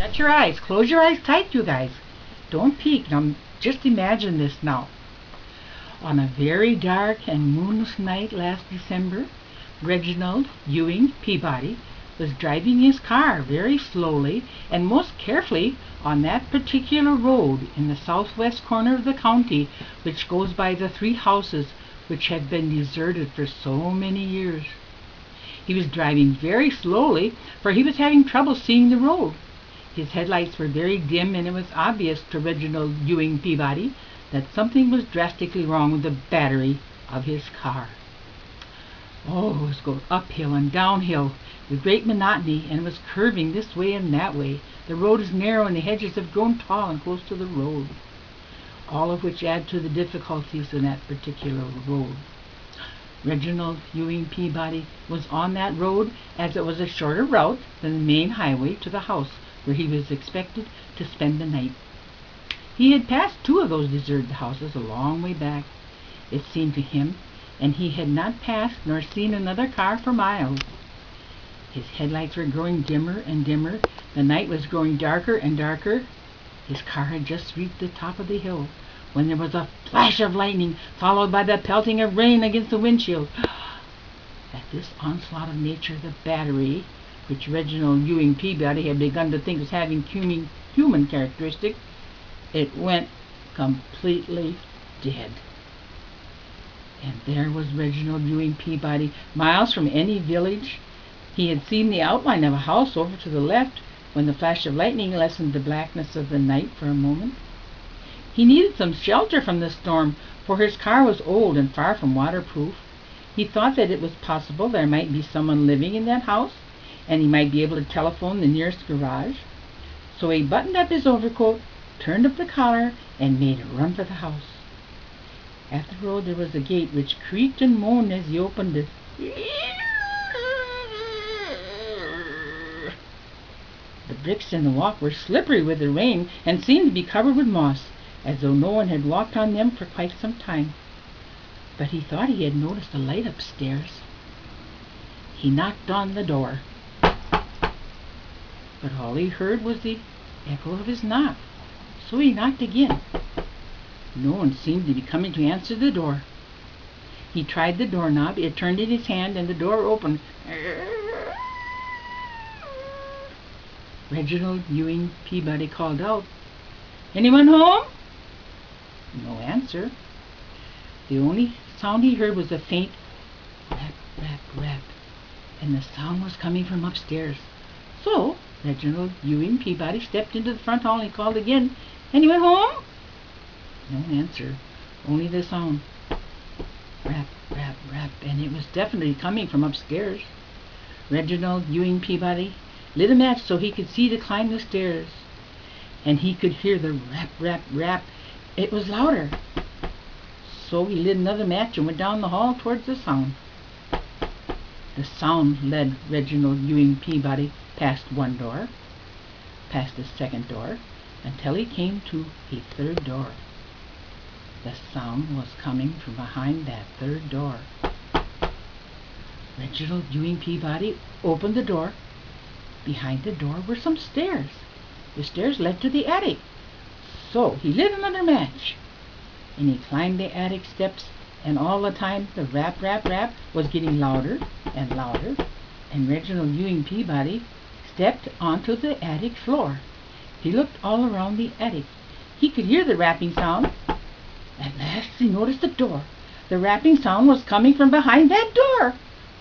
Shut your eyes. Close your eyes tight, you guys. Don't peek. Now, just imagine this now. On a very dark and moonless night last December, Reginald Ewing Peabody was driving his car very slowly and most carefully on that particular road in the southwest corner of the county which goes by the 3 houses which had been deserted for so many years. He was driving very slowly, for he was having trouble seeing the road. His headlights were very dim, and it was obvious to Reginald Ewing Peabody that something was drastically wrong with the battery of his car. Oh, it was going uphill and downhill with great monotony, and it was curving this way and that way. The road is narrow, and the hedges have grown tall and close to the road, all of which add to the difficulties in that particular road. Reginald Ewing Peabody was on that road as it was a shorter route than the main highway to the house where he was expected to spend the night. He had passed 2 of those deserted houses a long way back, it seemed to him, and he had not passed nor seen another car for miles. His headlights were growing dimmer and dimmer. The night was growing darker and darker. His car had just reached the top of the hill when there was a flash of lightning, followed by the pelting of rain against the windshield. At this onslaught of nature, the battery, which Reginald Ewing Peabody had begun to think was having human characteristics, it went completely dead. And there was Reginald Ewing Peabody, miles from any village. He had seen the outline of a house over to the left when the flash of lightning lessened the blackness of the night for a moment. He needed some shelter from the storm, for his car was old and far from waterproof. He thought that it was possible there might be someone living in that house, and he might be able to telephone the nearest garage. So he buttoned up his overcoat, turned up the collar, and made a run for the house. At the road there was a gate which creaked and moaned as he opened it. The bricks in the walk were slippery with the rain and seemed to be covered with moss, as though no one had walked on them for quite some time. But he thought he had noticed a light upstairs. He knocked on the door, but all he heard was the echo of his knock. So he knocked again. No one seemed to be coming to answer the door. He tried the doorknob. It turned in his hand, and the door opened. Reginald Ewing Peabody called out, "Anyone home?" No answer. The only sound he heard was a faint rap, rap, rap, and the sound was coming from upstairs. So Reginald Ewing Peabody stepped into the front hall and called again, "Anyone home?" No answer, only the sound, rap, rap, rap, and it was definitely coming from upstairs. Reginald Ewing Peabody lit a match so he could see to climb the stairs, and he could hear the rap, rap, rap. It was louder. So he lit another match and went down the hall towards the sound. The sound led Reginald Ewing Peabody past one door, past a second door, until he came to a third door. The sound was coming from behind that third door. Reginald Ewing Peabody opened the door. Behind the door were some stairs. The stairs led to the attic. So he lit another match, and he climbed the attic steps, and all the time the rap, rap, rap was getting louder and louder, and Reginald Ewing Peabody stepped onto the attic floor. He looked all around the attic. He could hear the rapping sound. At last he noticed the door. The rapping sound was coming from behind that door.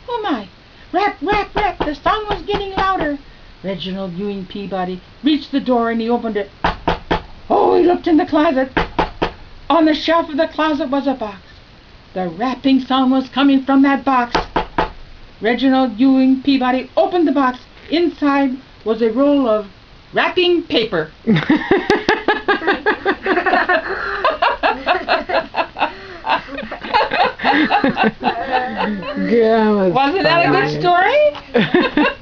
Oh my! Rap, rap, rap! The sound was getting louder. Reginald Ewing Peabody reached the door and he opened it. Oh, he looked in the closet. On the shelf of the closet was a box. The rapping sound was coming from that box. Reginald Ewing Peabody opened the box. Inside was a roll of wrapping paper. Wasn't that a good story?